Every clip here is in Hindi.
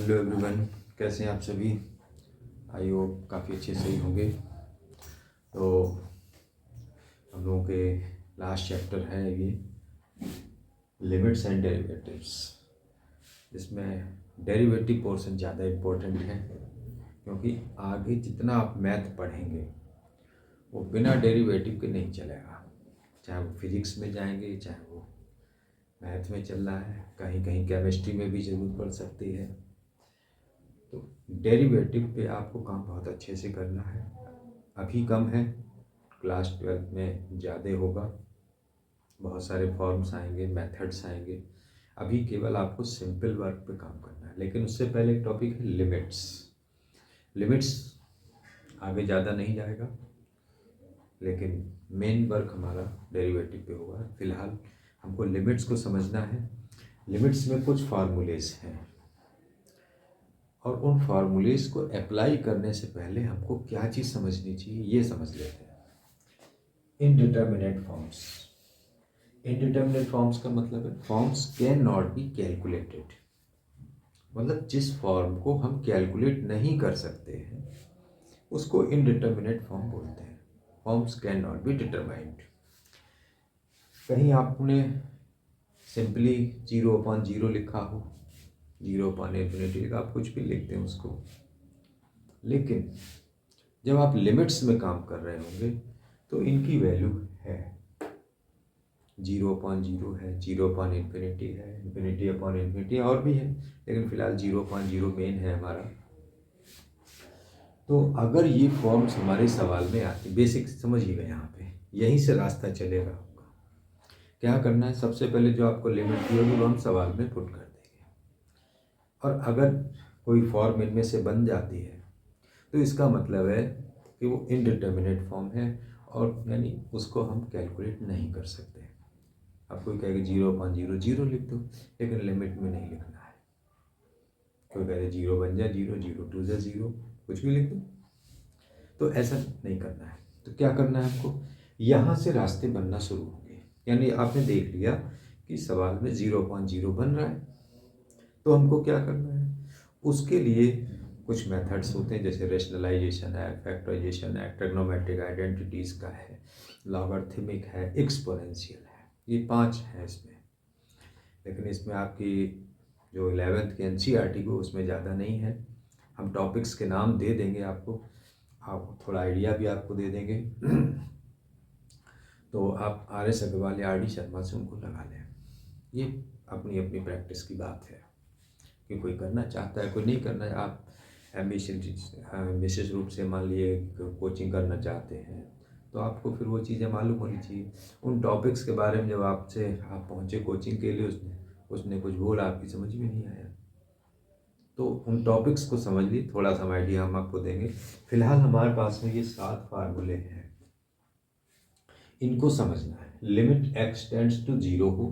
हेलो एवरीवन, कैसे हैं आप सभी। आई होप काफ़ी अच्छे से ही होंगे। तो हम लोगों के लास्ट चैप्टर है ये लिमिट्स एंड डेरिवेटिव्स। इसमें डेरिवेटिव पोर्शन ज़्यादा इम्पोर्टेंट है, क्योंकि आगे जितना आप मैथ पढ़ेंगे वो बिना डेरिवेटिव के नहीं चलेगा। चाहे वो फिजिक्स में जाएंगे, चाहे वो मैथ में चल रहा है, कहीं कहीं केमिस्ट्री में भी ज़रूरत पड़ सकती है। तो डेरिवेटिव पे आपको काम बहुत अच्छे से करना है। अभी कम है, क्लास 12 में ज़्यादा होगा, बहुत सारे फॉर्म्स आएंगे, मेथड्स आएंगे। अभी केवल आपको सिंपल वर्क पे काम करना है। लेकिन उससे पहले एक टॉपिक है लिमिट्स। लिमिट्स आगे ज़्यादा नहीं जाएगा, लेकिन मेन वर्क हमारा डेरिवेटिव पे होगा। फिलहाल हमको लिमिट्स को समझना है। लिमिट्स में कुछ फार्मूलेज हैं, और उन फार्मूलेज को अप्लाई करने से पहले हमको क्या चीज़ समझनी चाहिए ये समझ लेते हैं। Indeterminate forms. इनडिटर्मिनेट फॉर्म्स का मतलब है forms can not be calculated, मतलब जिस फॉर्म को हम कैलकुलेट नहीं कर सकते हैं उसको इनडिटर्मिनेट फॉर्म बोलते हैं। Forms can not be determined. कहीं आपने सिंपली 0/0 लिखा हो, 0/∞ लिखा, आप कुछ भी लिखते हैं उसको, लेकिन जब आप लिमिट्स में काम कर रहे होंगे तो इनकी वैल्यू है 0/0 है, 0/∞ है, ∞/∞ और भी है, लेकिन फिलहाल 0/0 मेन है हमारा। तो अगर ये फॉर्म्स हमारे सवाल में आती, बेसिक समझिएगा, यहाँ पे यहीं से रास्ता चलेगा आपका। क्या करना है, सबसे पहले जो आपको लिमिट दी होगी वो हम सवाल में पुट कर देंगे, और अगर कोई फॉर्म इनमें से बन जाती है तो इसका मतलब है कि वो इनडिटर्मिनेट फॉर्म है, और यानी उसको हम कैलकुलेट नहीं कर सकते। अब कोई कहेगा 0/0 0 लिख दो, लेकिन लिमिट में नहीं लिखना है। कोई कहेगा 0 बन जाए 0, 0 2 जा 0, कुछ भी लिख दो। तो ऐसा नहीं करना है। तो क्या करना है आपको, यहाँ से रास्ते बनना शुरू होंगे। यानी आपने देख लिया कि सवाल में 0/0 बन रहा है, तो हमको क्या करना है, उसके लिए कुछ मेथड्स होते हैं, जैसे रेशनलाइजेशन है, फैक्टराइजेशन है, ट्रिग्नोमेट्रिक आइडेंटिटीज़ का है, लॉगरिथमिक है, एक्सपोनेंशियल है। ये 5 हैं इसमें। लेकिन इसमें आपकी जो 11th की NCERT को उसमें ज़्यादा नहीं है। हम टॉपिक्स के नाम दे देंगे आपको, आप थोड़ा आइडिया भी आपको दे देंगे। तो आप RS अग्रवाल या RD शर्मा से उनको लगा लें। ये अपनी अपनी प्रैक्टिस की बात है कि कोई करना चाहता है, कोई नहीं करना है। आप विशेष रूप से मान लिए कोचिंग करना चाहते हैं तो आपको फिर वो चीज़ें मालूम होनी चाहिए। उन टॉपिक्स के बारे में जब आप पहुँचे कोचिंग के लिए, उसने कुछ बोला, आपकी समझ में नहीं आया, तो उन टॉपिक्स को समझ ली, थोड़ा सा आइडिया हम आपको देंगे। फिलहाल हमारे पास में ये 7 फार्मूले हैं, इनको समझना है। लिमिट x टेंड्स टू 0 हो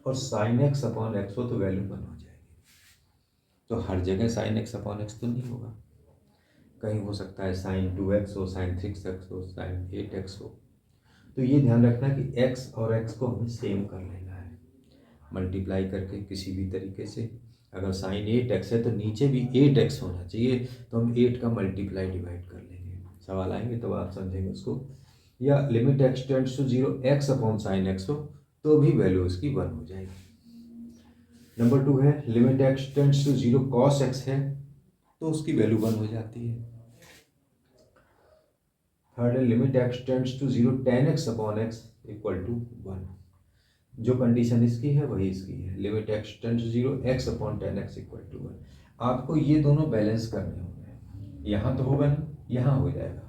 और sin x/x हो तो वैल्यू 1 हो जाएगी। तो हर जगह sin x/x तो नहीं होगा, कहीं हो सकता है sin 2x हो, sin 6x हो, sin 8x हो। तो ये ध्यान रखना कि x और x को हमें सेम कर लेना है, मल्टीप्लाई करके किसी भी तरीके से। अगर sin 8x है तो नीचे भी 8x होना चाहिए, तो हम 8 का मल्टीप्लाई डिवाइड कर लेंगे। सवाल आएंगे तब आप समझेंगे उसको। या limit x tends to 0 x/sin x हो तो भी वैल्यू उसकी 1 हो जाएगी। नंबर 2 है limit x tends to 0 cos x है तो उसकी वैल्यू 1 हो जाती है। थर्ड है limit x tends to 0 tan x/x equal to 1। जो कंडीशन इसकी है वही इसकी है, limit x tends to 0 x/tan x equal to 1। आपको ये दोनों बैलेंस करने होंगे, यहाँ तो होगा नहीं, यहाँ हो जाएगा।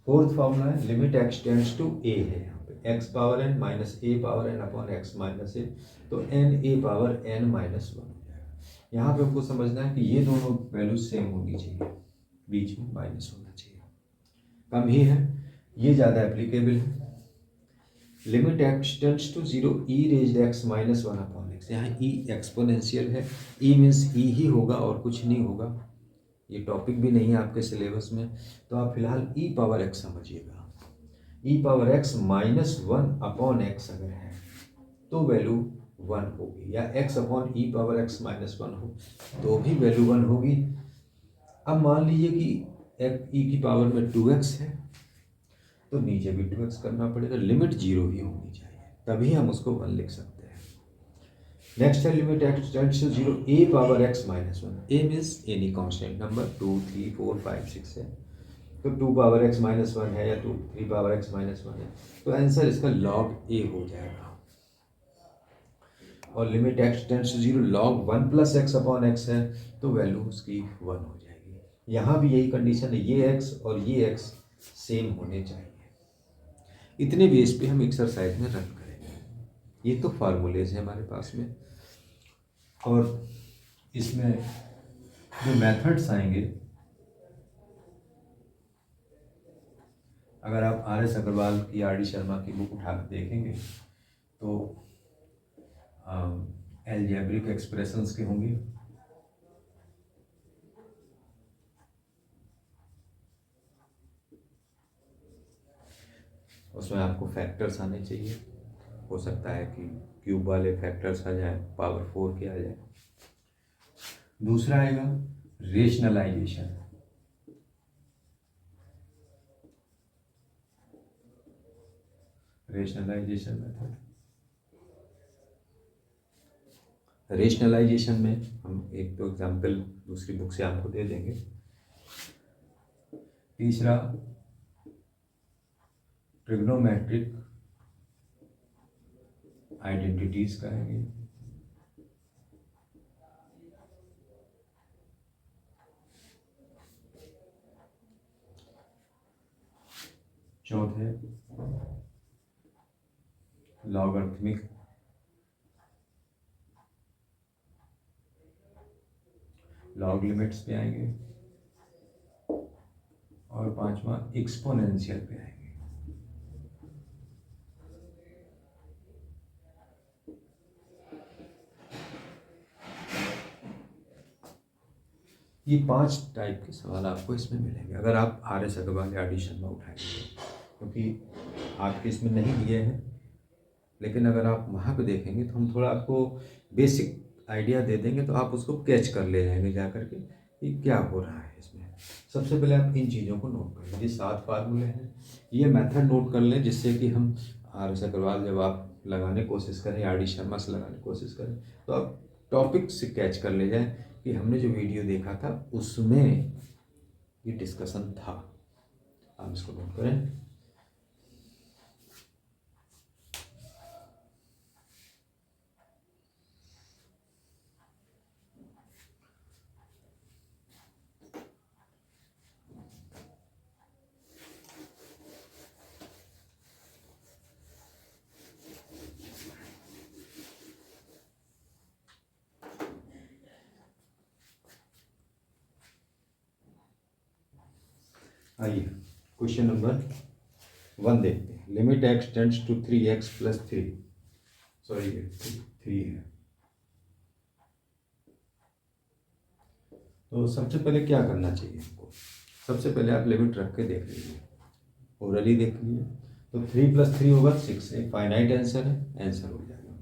फोर्थ फॉर्मूला है limit x tends to a है, यहाँ पे x⁻n minus a⁻n/x minus a, तो n(a⁻n -1) हो जाएगा। यहाँ पे आपको समझना है कि ये दोनों वैल्यू सेम होनी चाहिए, बीच में माइनस होना चाहिए। कम ही है, ये ज़्यादा एप्लीकेबल है। Limit x tends to 0 e⁻x-1/x, यहाँ e एक्सपोनेंशियल है, e मीन्स e ही होगा और कुछ नहीं होगा। ये टॉपिक भी नहीं है आपके सिलेबस में, तो आप फिलहाल e⁻x समझिएगा। e⁻x -1/x अगर है तो वैल्यू वन होगी, या x अपॉन ई पावर x माइनस वन हो तो भी वैल्यू वन होगी। अब मान लीजिए कि ई की पावर में 2x है तो नीचे भी 2x करना पड़ेगा, लिमिट जीरो ही होनी चाहिए, तभी हम उसको वन लिख सकते हैं। नेक्स्ट है limit x tends to zero A power x minus one. A means any constant number 2 3 4 5 6 है, तो 2 पावर x माइनस वन है या 3 पावर x माइनस वन है, तो आंसर इसका लॉग ए हो जाएगा। और limit x tends to zero log one plus x upon x है, तो वैल्यू उसकी वन हो जाएगी। यहाँ भी यही कंडीशन है, ये x और ये x सेम होने चाहिए। इतने बेस पे हम एक्सरसाइज में रन करेंगे। ये तो फार्मूलेज है हमारे पास में, और इसमें जो मेथड्स आएंगे, अगर आप RS अग्रवाल की RD शर्मा की बुक उठा कर देखेंगे तो एल्जेब्रिक एक्सप्रेशंस के होंगे, उसमें आपको फैक्टर्स आने चाहिए। हो सकता है कि क्यूब वाले फैक्टर्स आ जाए, पावर 4 के आ जाए। दूसरा आएगा रेशनलाइजेशन। रेशनलाइजेशन मेथड, रेशनलाइजेशन में हम एक तो एग्जाम्पल दूसरी बुक से आपको दे देंगे। तीसरा ट्रिग्नोमेट्रिक आइडेंटिटीज कहेंगे। चौथे लॉगरिथमिक लॉग लिमिट्स पे आएंगे, और पांचवा एक्सपोनेंशियल पे आएंगे। ये 5 टाइप के सवाल आपको इसमें मिलेंगे अगर आप RS अग्रवाल या RD शर्मा उठाएंगे, क्योंकि आपके इसमें नहीं दिए हैं, लेकिन अगर आप वहाँ पे देखेंगे तो हम थोड़ा आपको बेसिक आइडिया दे देंगे, तो आप उसको कैच कर ले जाएंगे जा करके कि क्या हो रहा है इसमें। सबसे पहले आप इन चीज़ों को नोट कर लें, ये 7 फार्मूले हैं, ये मेथड नोट कर लें, जिससे कि हम RS अग्रवाल जब आप लगाने की कोशिश करें, RD शर्मा से लगाने की कोशिश करें, तो आप टॉपिक से कैच कर ले जाएं कि हमने जो वीडियो देखा था उसमें ये डिस्कशन था। आप इसको नोट करें। आइए क्वेश्चन नंबर 1 देखते हैं। Limit x tends to 3x plus 3, sorry 3 है। तो सबसे पहले क्या करना चाहिए हमको, सबसे पहले आप लिमिट रख के देख लीजिए, ओरली देख लीजिए। तो 3 + 3 होगा 6, एक फाइनाइट आंसर है, आंसर हो जाएगा।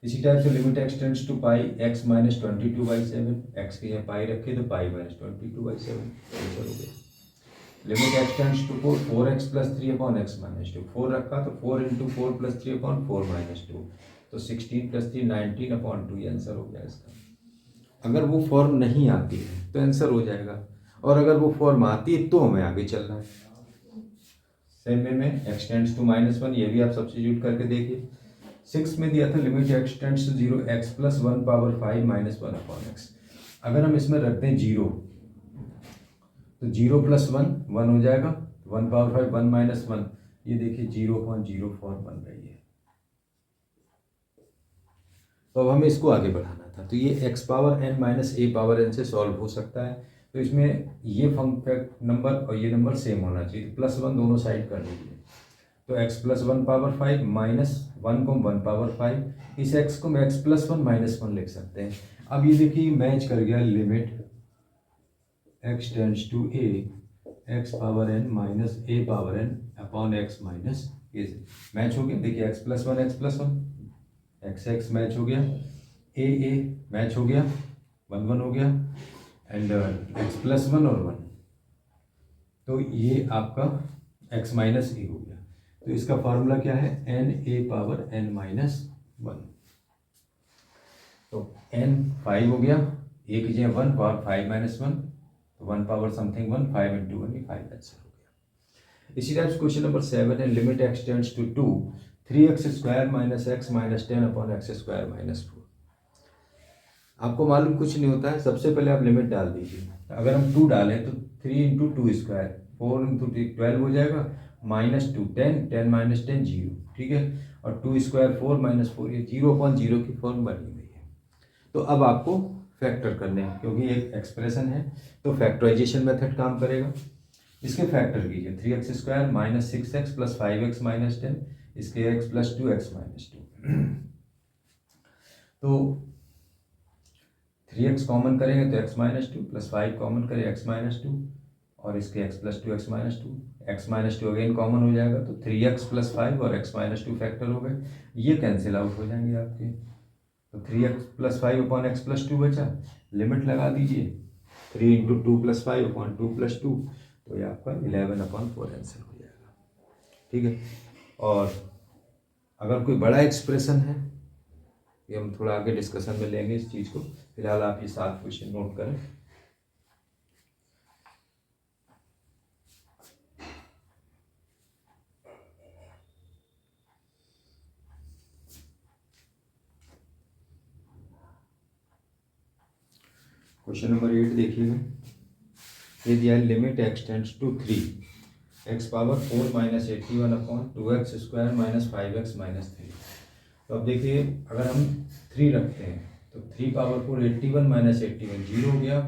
इसी टाइप से limit x tends to pi x minus 22/7, x के यहाँ पाई रखे तो पाई माइनस 22/7 आंसर हो गया। Limit x tends to 4x plus 3 upon x minus 2, 4 रखा तो 4 × 4 + 3 अपॉन 4 माइनस 2, तो 16 + 3 19 अपॉन 2, ये आंसर हो गया इसका। अगर वो फॉर्म नहीं आती है तो आंसर हो जाएगा, और अगर वो फॉर्म आती है तो हमें आगे चलना है। सेम वे में x टेंड्स टू -1, ये भी आप सब्स्टिट्यूट करके देखिए। 6 में दिया था limit x tends to 0 x + 1 power 5 - 1 upon x। अगर हम इसमें रखते हैं 0, तो 0 + 1 1 हो जाएगा, 1 पावर 5 1 - 1, ये देखिए 0/0 फॉर्म बन रही है। तो अब हमें इसको आगे बढ़ाना था, तो ये x power n minus a power n से सॉल्व हो सकता है। तो इसमें ये फैक्ट नंबर और ये नंबर सेम होना चाहिए, +1 दोनों साइड कर लीजिए। तो x + 1 पावर 5 माइनस 1 को 1 पावर 5, इस x को मैं x + 1 - 1 लिख सकते हैं। अब ये देखिए मैच कर गया, limit x tends to a x power n minus a power n upon x minus a से मैच हो गया। देखिए x + 1 x + 1, x x match हो गया, ए मैच हो गया, 1 1 हो गया, एंड एक्स प्लस 1 और 1, तो ये आपका x माइनस ए हो गया। तो इसका फार्मूला क्या है, N A power n minus 1। तो n 5 हो गया, ए की जगह 1 पावर 5 माइनस 1, तो 1 पावर समथिंग 1, 5 इंटू 1, 5 आंसर हो गया। इसी टाइप क्वेश्चन नंबर 7 है, limit x tends to 2, 3x square minus x minus 10 upon x square minus 4। आपको मालूम कुछ नहीं होता है, सबसे पहले आप लिमिट डाल दीजिए। अगर हम 2 डालें तो 3 इंटू 2 स्क्वायर, 4 इंटू 12 हो जाएगा, माइनस 2 10, 10 माइनस 10 0, ठीक है, और 2 स्क्वायर 4 माइनस 4, ये 0/0 की फॉर्म बनी हुई है। तो अब आपको फैक्टर करने हैं, क्योंकि एक एक्सप्रेशन है तो फैक्टराइजेशन मेथड काम करेगा। इसके फैक्टर कीजिए, 3x square minus 6x plus 5x minus 10, इसके x प्लस 2x माइनस 2। तो 3x कॉमन करेंगे तो x माइनस 2 प्लस 5 कॉमन करें x माइनस 2, और इसके x plus 2 x minus 2, x minus 2 again common हो जाएगा, तो 3x प्लस 5 और x माइनस 2 फैक्टर हो गए, ये कैंसिल आउट हो जाएंगे आपके। तो 3x plus 5 upon X plus 2 बचा, लिमिट लगा दीजिए, 3 इंटू 2 प्लस 5 अपॉन 2 प्लस 2, तो ये आपका 11/4 आंसर हो जाएगा, ठीक है। और अगर कोई बड़ा एक्सप्रेशन है, ये हम थोड़ा आगे डिस्कशन में लेंगे इस चीज़ को, फिलहाल आप ये 7 क्वेश्चन नोट करें। क्वेश्चन नंबर 8 देखिएगा, ये दिया है, limit x tends to 3, x power 4 minus 81 upon 2x square minus 5x minus 3। तो अब देखिए, अगर हम 3 रखते हैं तो 3 पावर 4 81 माइनस 81 0 हो गया,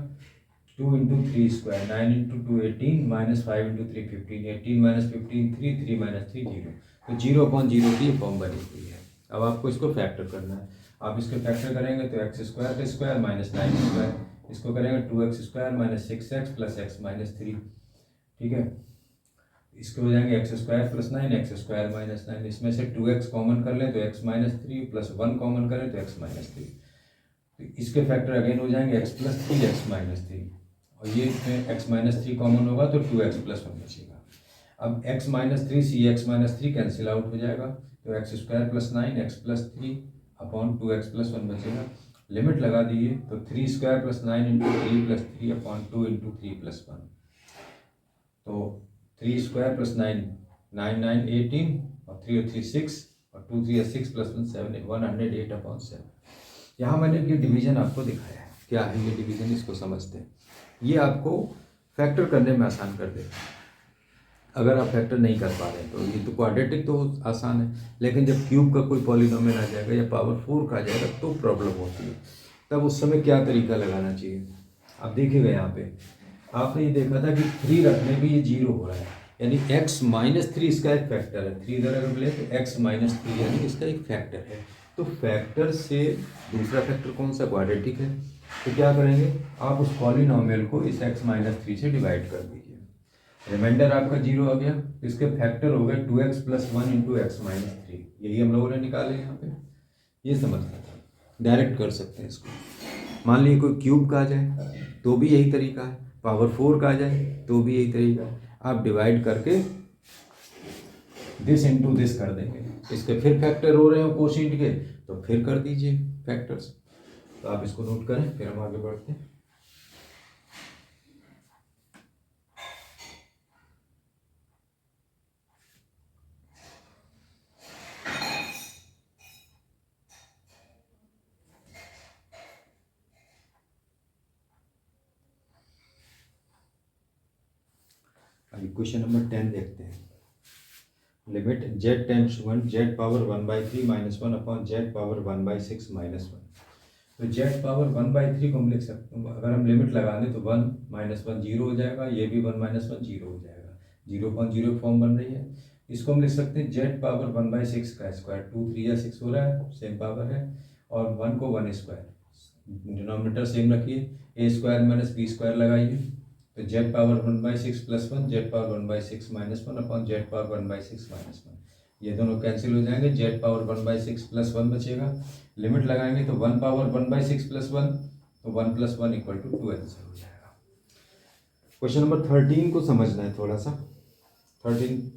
2 into 3 square 9 into 2 18 minus 5 into 3 15, 18 minus 15 3, 3 minus 3 0, तो 0/0 की फॉर्म बनी हुई है। अब आपको इसको फैक्टर करना है, आप इसके फैक्टर करेंगे तो एक्स स्क्वायर का स्क्वायर माइनस 9 स्क्वायर, इसको करेंगे 2x square minus 6x plus x minus 3, ठीक है, इसके हो जाएंगे x square plus 9 x square minus 9, इसमें से 2x कॉमन कर लें तो x माइनस 3 प्लस 1 कॉमन करें तो x माइनस 3, तो इसके फैक्टर अगेन हो जाएंगे x प्लस 3 एक्स माइनस 3, और ये इसमें x माइनस 3 कॉमन होगा तो 2x प्लस 1 बचेगा। अब x माइनस 3 सी एक्स माइनस 3 कैंसिल आउट हो जाएगा, तो x square plus 9 x plus 3 upon 2x plus 1 बचेगा। लिमिट लगा दीजिए, तो 3 square plus 9 into 3 plus 3 upon 2 into 3 plus 1, तो 3 स्क्वायर प्लस 9 9 9 18, और 3 और 3 6, और 2 3 6 प्लस 1 7 108/7। यहाँ मैंने ये डिवीजन आपको दिखाया है, क्या है ये डिवीजन, इसको समझते हैं, ये आपको फैक्टर करने में आसान कर देगा। अगर आप फैक्टर नहीं कर पा रहे हैं तो ये तो क्वाड्रेटिक तो आसान है, लेकिन जब क्यूब का कोई पॉलिनोमियल आ जाएगा या पावर 4 का आ जाएगा तो प्रॉब्लम होती है। तब उस समय क्या तरीका लगाना चाहिए, आप देखिएगा यहाँ पे आपने ये देखा था कि 3 रखने पे ये 0 हो रहा है, यानी x माइनस 3 इसका एक फैक्टर है, 3 इधर अगर ले तो x माइनस 3 यानी इसका एक फैक्टर है। तो फैक्टर से दूसरा फैक्टर कौन सा, क्वाड्रेटिक है, तो क्या करेंगे, आप उस पॉलिनोमियल को इस x माइनस 3 से डिवाइड कर दीजिए, रिमाइंडर आपका 0 आ गया, इसके फैक्टर हो गए 2x plus 1 into x minus 3, यही हम लोगों ने निकाले यहाँ पे, ये समझना था, डायरेक्ट कर सकते हैं इसको। मान लीजिए कोई क्यूब का आ जाए तो भी यही तरीका है, पावर 4 का आ जाए तो भी यही तरीका है, आप डिवाइड करके दिस इंटू दिस कर देंगे, इसके फिर फैक्टर हो रहे हो कोशिएंट के तो फिर कर दीजिए फैक्टर्स। तो आप इसको नोट करें, फिर हम आगे बढ़ते हैं। अभी क्वेश्चन नंबर 10 देखते हैं, limit z tends to 1, z power 1/3 minus 1 upon z power 1/6 minus 1। तो z पावर 1/3 को हम लिख सकते हैं, अगर हम लिमिट लगा दें तो 1 माइनस 1 0 हो जाएगा, ये भी 1 माइनस 1 0 हो जाएगा, 0/0 फॉर्म बन रही है। इसको हम लिख सकते हैं z पावर 1/6 का स्क्वायर, 2 3 या 6 हो रहा है, सेम पावर है, और 1 को 1 स्क्वायर, डिनोमिनेटर सेम रखिए, a square minus b square लगाइए, तो z power 1/6 plus 1, z power 1/6 minus 1 upon z power 1/6 minus 1, ये दोनों कैंसिल हो जाएंगे, जेड पावर 1/6 प्लस 1 बचेगा। लिमिट लगाएंगे तो 1 पावर 1/6 प्लस 1, तो 1 + 1 = 2 आंसर हो जाएगा। क्वेश्चन नंबर 13 को समझना है थोड़ा सा। 14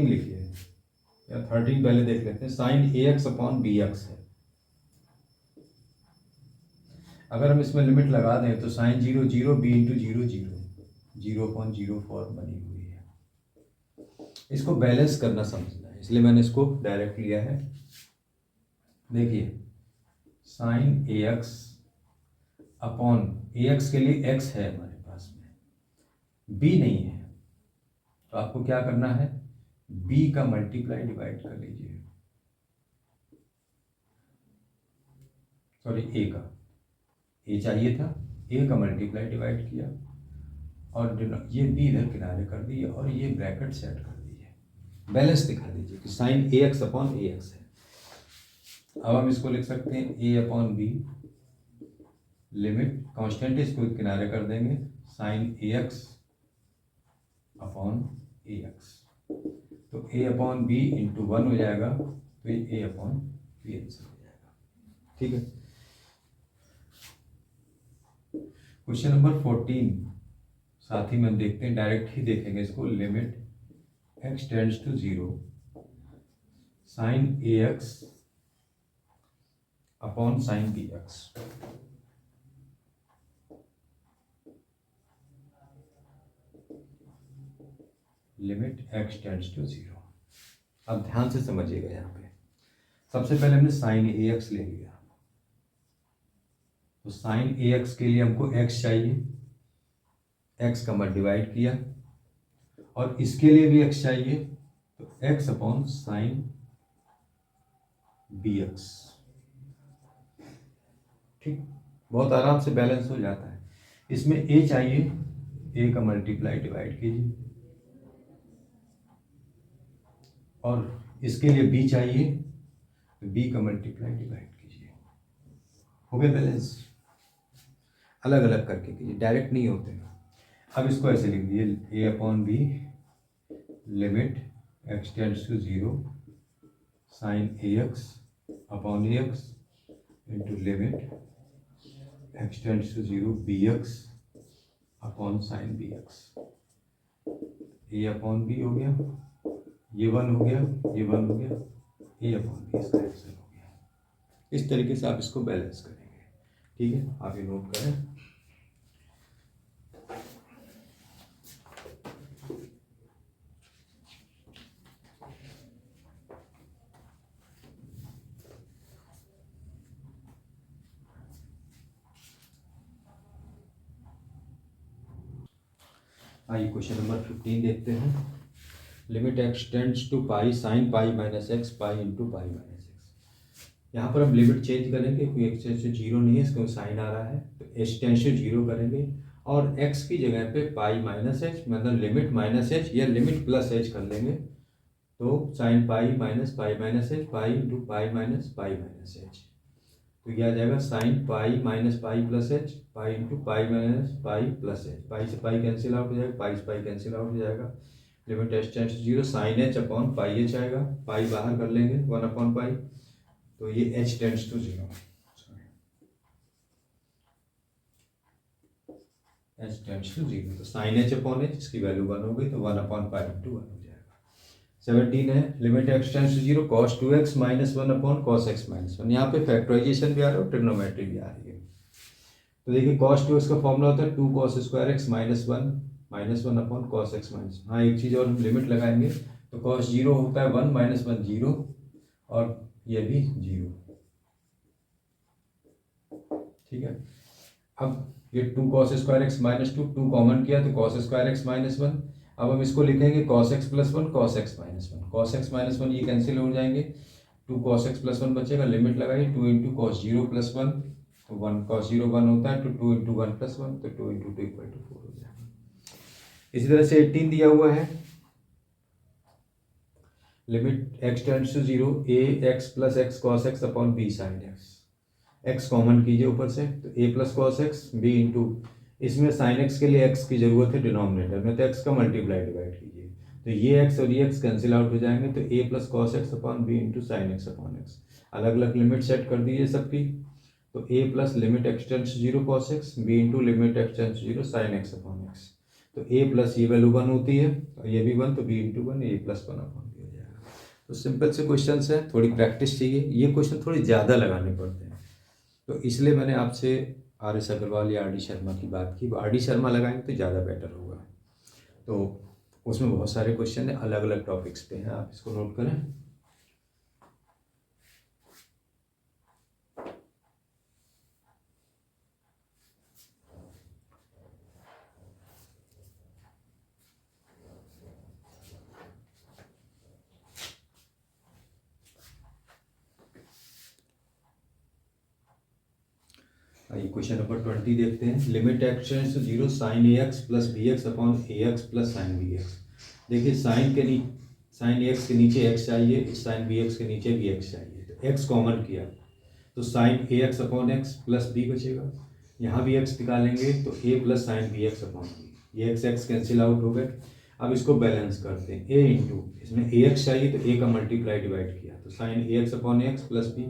लिखिए या 13 पहले देख लेते हैं। साइन AX/BX है। अगर हम इसमें लिमिट लगा दें तो साइन 0 0 b × 0 0 0.04 बनी हुई है। इसको बैलेंस करना समझना है, इसलिए मैंने इसको डायरेक्ट लिया है। देखिए साइन AX के लिए x है हमारे पास में, b नहीं है, तो आपको क्या करना है, b का मल्टीप्लाई डिवाइड कर लीजिए, सॉरी a का, a चाहिए था, a का मल्टीप्लाई डिवाइड किया और ये b इधर किनारे कर दिए और ये ब्रैकेट सेट कर दिए, बैलेंस दिखा दीजिए कि साइन AX/AX है। अब हम इसको लिख सकते हैं A/B, लिमिट कांस्टेंट इसको किनारे कर देंगे, साइन AX/AX, तो A/B × 1 हो जाएगा, तो ये A/B आंसर हो जाएगा। ठीक है। क्वेश्चन नंबर 14 साथ ही में हम देखते हैं, डायरेक्ट ही देखेंगे इसको। Limit x tends to 0 sine AX/sin BX, limit x tends to 0। अब ध्यान से समझिएगा, यहाँ पे सबसे पहले हमने साइन AX ले लिया, तो साइन AX के लिए हमको x चाहिए, x का डिवाइड किया, और इसके लिए भी x चाहिए, तो x/sin BX। ठीक, बहुत आराम से बैलेंस हो जाता है। इसमें a चाहिए, a का मल्टीप्लाई डिवाइड कीजिए, और इसके लिए b चाहिए, तो b का मल्टीप्लाई डिवाइड कीजिए। हो गया बैलेंस। अलग अलग करके कीजिए, डायरेक्ट नहीं होते। अब इसको ऐसे लिख दिए, A/B limit x tends to 0 sine AX/AX into limit x tends to 0 BX/sin BX। A/B हो गया, ये 1 हो गया, ये 1 हो गया, A/B इसका आंसर हो गया। इस तरीके से आप इसको बैलेंस करेंगे। ठीक है, आप ये नोट करें। आइए क्वेश्चन नंबर 15 देखते हैं। Limit x tends to pi sine pi minus x pi into pi minus x. यहाँ पर हम लिमिट चेंज करेंगे, कोई x टेंड्स टू 0 नहीं है, इसको साइन आ रहा है, तो h टेंड्स टू 0 करेंगे और x की जगह पे पाई माइनस एच, मतलब लिमिट माइनस एच या लिमिट प्लस एच कर लेंगे, तो sine pi minus H pi into pi minus H, तो यह आ जाएगा sine pi minus pi plus H pi into pi minus pi plus H. Pi से पाई कैंसिल आउट हो जाएगा, पाई से पाई कैंसिल आउट हो जाएगा। Limit h tends to 0 sine h/पाई h आएगा, पाई बाहर कर लेंगे 1/पाई, तो ये h tends to 0, h tends to 0, तो साइन h/h इसकी वैल्यू 1 हो गई, तो 1/पाई इंटू 1 हो जाएगा। 17 है, limit x tends to 0 cos 2x minus 1/cos x minus 1। यहाँ पे फैक्टराइजेशन भी आ रहा है और ट्रिग्नोमेट्री भी आ रही है। तो देखिए cos 2x का फॉर्मूला होता है 2cos² minus 1/cos x minus. हाँ, एक चीज़ और लिमिट लगाएंगे, तो cos 0 होता है 1 माइनस 1 0, और ये भी 0। ठीक है, अब ये 2cos² माइनस 2 कॉमन किया, तो cos² माइनस 1। अब हम इसको लिखेंगे cos x plus 1 cos x minus 1, cos x minus 1 ये कैंसिल हो जाएंगे, 2cos x प्लस 1 बचेगा, लिमिट लगाइए 2 × cos 0 प्लस 1, तो 1 cos 0 1 होता है, तो 2 × 1 प्लस 1, तो 2 × 2 = 4 हो जाएगा। इसी तरह से 18 दिया हुआ है, limit x tends to 0 ax plus x cos x upon b sin x। x common कीजिए ऊपर से, तो a plus cos x b into, इसमें sin x के लिए x की जरूरत है डिनोमिनेटर में, तो x का मल्टीप्लाई डिवाइड कीजिए, तो ये एक्स और ये एक्स कैंसिल आउट हो जाएंगे, तो A plus cos X upon B into sine X upon X. अलग अलग लिमिट सेट कर दीजिए सबकी, तो A plus limit x tends to zero cos X, B into limit x tends to zero sine X upon X. तो ए प्लस ये वैल्यू 1 होती है और ये भी 1, तो बी इंटू 1 ए प्लस 1 अपॉन बी हो जाएगा। तो सिंपल से क्वेश्चन है, थोड़ी प्रैक्टिस चाहिए, ये क्वेश्चन थोड़ी ज़्यादा लगाने पड़ते हैं, तो इसलिए मैंने आपसे आर एस अग्रवाल या आर डी शर्मा की बात की। आर डी शर्मा लगाएंगे तो ज़्यादा बेटर होगा। तो उसमें बहुत सारे क्वेश्चन है, अलग अलग टॉपिक्स पे हैं, आप इसको नोट करें। आइए क्वेश्चन नंबर 20 देखते हैं। Limit x tends to zero sine A x plus b x upon A x plus sine B x. देखिए साइन ए एक्स के नीचे एक्स चाहिए, साइन बी एक्स के नीचे भी एक्स चाहिए, तो एक्स कॉमन किया तो साइन ए X upon X plus B बचेगा। यहाँ भी एक्स निकालेंगे तो A plus sine B x upon B, ये एक्स कैंसिल आउट हो गए। अब इसको बैलेंस करते हैं, ए इंटू इसमें ए एक्स चाहिए तो ए का मल्टीप्लाई डिवाइड किया तो साइन ए X upon X plus B,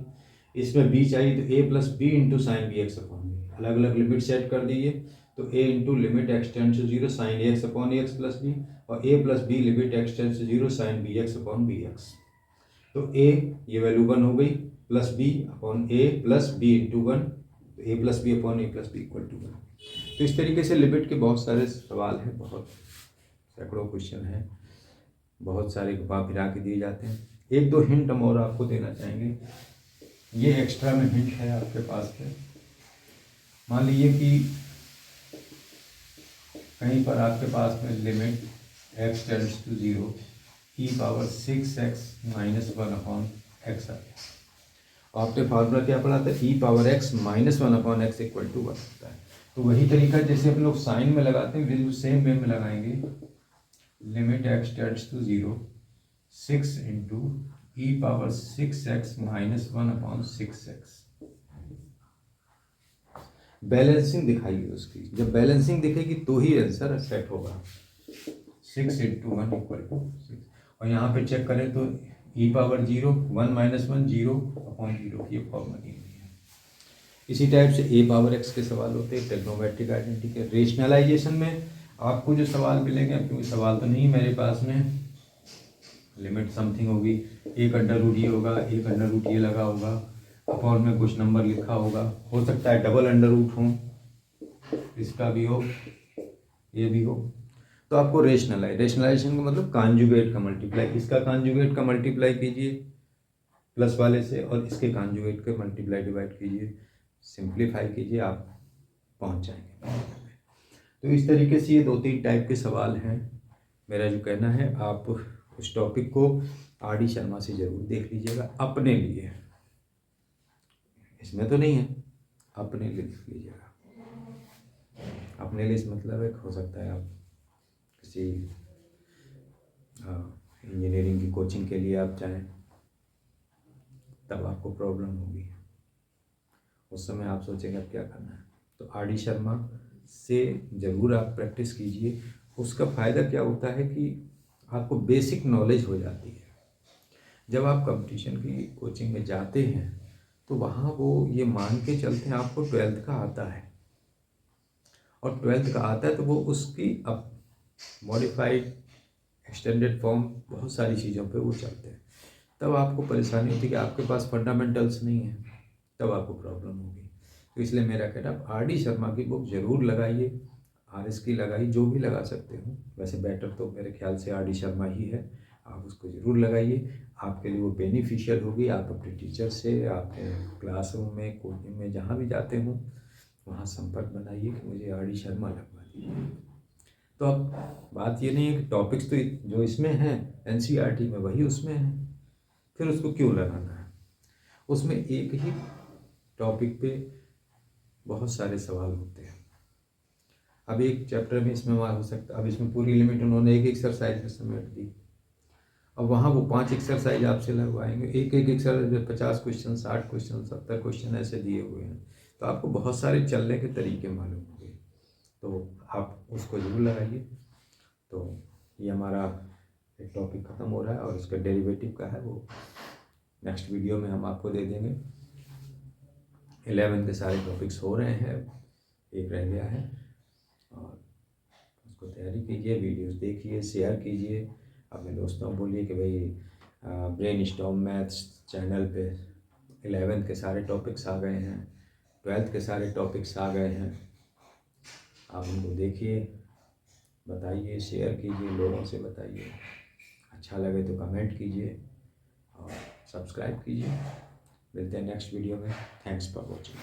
इसमें बी चाहिए तो A plus B into sine B x upon B. अलग अलग लिमिट सेट कर दीजिए, तो A into limit x tends to zero sine A X upon A x plus B, और A plus B limit x tends to zero sine B x upon B X. तो ए ये वैल्यू 1 हो गई, plus B upon A plus B into 1, तो A plus B upon A plus B equal to 1। तो इस तरीके से लिमिट के बहुत सारे सवाल हैं, बहुत सैकड़ों क्वेश्चन हैं, बहुत सारे घुमा फिरा के दिए जाते हैं। एक दो हिंट हम और आपको देना चाहेंगे, ये एक्स्ट्रा में हिंट है आपके पास है। मान लीजिए कि कहीं पर आपके पास में limit x tends to zero E power 6x minus 1 upon X आ गया। आपने फार्मूला क्या पढ़ा था, E power x minus 1 upon X equal to 1 होता है। तो वही तरीका जैसे हम लोग साइन में लगाते हैं, बिल्कुल सेम वे में लगाएंगे। Limit x tends to zero 6 into e power 6x minus 1 upon 6x। Balancing दिखाइए उसकी, जब बैलेंसिंग दिखेगी तो ही आंसर सेट होगा। 6 इंटू 1 इक्वल टू 6, और यहाँ पे चेक करें तो ई पावर 0 1 माइनस 1 0 अपॉन 0, ये फॉर्मूला दी हुई है। इसी टाइप से ए पावर एक्स के सवाल होते हैं, ट्रिग्नोमेट्रिक आइडेंटिटी के। रेशनलाइजेशन में आपको जो सवाल मिलेंगे, क्योंकि सवाल तो नहीं मेरे पास में, लिमिट समथिंग होगी, एक अंडर रूट ये होगा, एक अंडर रूट ये लगा होगा, अपॉन में कुछ नंबर लिखा होगा, हो सकता है डबल अंडर रूट हो, इसका भी हो, ये भी हो। तो आपको रेशनलाइजेशन का मतलब कांजुगेट का मल्टीप्लाई, इसका कांजुगेट का मल्टीप्लाई कीजिए प्लस वाले से, और इसके कांजुगेट का मल्टीप्लाई डिवाइड कीजिए, सिंप्लीफाई कीजिए, आप पहुंच जाएंगे। तो इस तरीके से ये 2-3 टाइप के सवाल हैं। मेरा जो कहना है, आप उस टॉपिक को आर डी शर्मा से ज़रूर देख लीजिएगा अपने लिए, इसमें तो नहीं है, अपने लिए देख लीजिएगा। अपने लिए इस मतलब है, हो सकता है आप किसी इंजीनियरिंग की कोचिंग के लिए आप चाहें, तब आपको प्रॉब्लम होगी, उस समय आप सोचेंगे अब क्या करना है। तो आर डी शर्मा से ज़रूर आप प्रैक्टिस कीजिए। उसका फ़ायदा क्या होता है कि आपको बेसिक नॉलेज हो जाती है। जब आप कंपटीशन की कोचिंग में जाते हैं तो वहाँ वो ये मान के चलते हैं आपको 12th का आता है, और 12th का आता है तो वो उसकी अब मॉडिफाइड एक्सटेंडेड फॉर्म बहुत सारी चीज़ों पे वो चलते हैं। तब आपको परेशानी होती है कि आपके पास फंडामेंटल्स नहीं है, तब आपको प्रॉब्लम होगी। तो इसलिए मेरा कहना है, आर डी शर्मा की बुक ज़रूर लगाइए, आर एस की लगाइए, जो भी लगा सकते हो। वैसे बेटर तो मेरे ख्याल से आर डी शर्मा ही है, आप उसको ज़रूर लगाइए, आपके लिए वो बेनिफिशियल होगी। आप अपने टीचर से, आपके क्लासरूम में, कोचिंग में, जहाँ भी जाते हो वहाँ संपर्क बनाइए कि मुझे आर डी शर्मा लगवा दीजिए। तो अब बात ये नहीं है कि टॉपिक्स तो जो इसमें हैं एनसीईआरटी में वही उसमें है, फिर उसको क्यों लगाना है। उसमें एक ही टॉपिक पे बहुत सारे सवाल होते हैं। अब एक चैप्टर में इसमें वहाँ हो सकता, अब इसमें पूरी लिमिट उन्होंने एक एक्सरसाइज में समेट दी। अब वहाँ वो 5 एक्सरसाइज आपसे लगवाएंगे, एक एक्सरसाइज 50 क्वेश्चन, 60 क्वेश्चन, 70 क्वेश्चन ऐसे दिए हुए हैं, तो आपको बहुत सारे चलने के तरीके मालूम होंगे, तो आप उसको ज़रूर लगाइए। तो ये हमारा एक टॉपिक ख़त्म हो रहा है और इसका डेरिवेटिव का है वो नेक्स्ट वीडियो में हम आपको दे देंगे। 11 के सारे टॉपिक्स हो रहे हैं, एक रह गया है और उसको तैयारी कीजिए, वीडियोस देखिए, शेयर कीजिए, अपने दोस्तों को बोलिए कि भाई ब्रेनस्टॉर्म मैथ्स चैनल पे 11 के सारे टॉपिक्स आ गए हैं, 12th के सारे टॉपिक्स आ गए हैं, आप उनको देखिए, बताइए, शेयर कीजिए, लोगों से बताइए, अच्छा लगे तो कमेंट कीजिए और सब्सक्राइब कीजिए। मिलते हैं नेक्स्ट वीडियो में। Thanks for watching.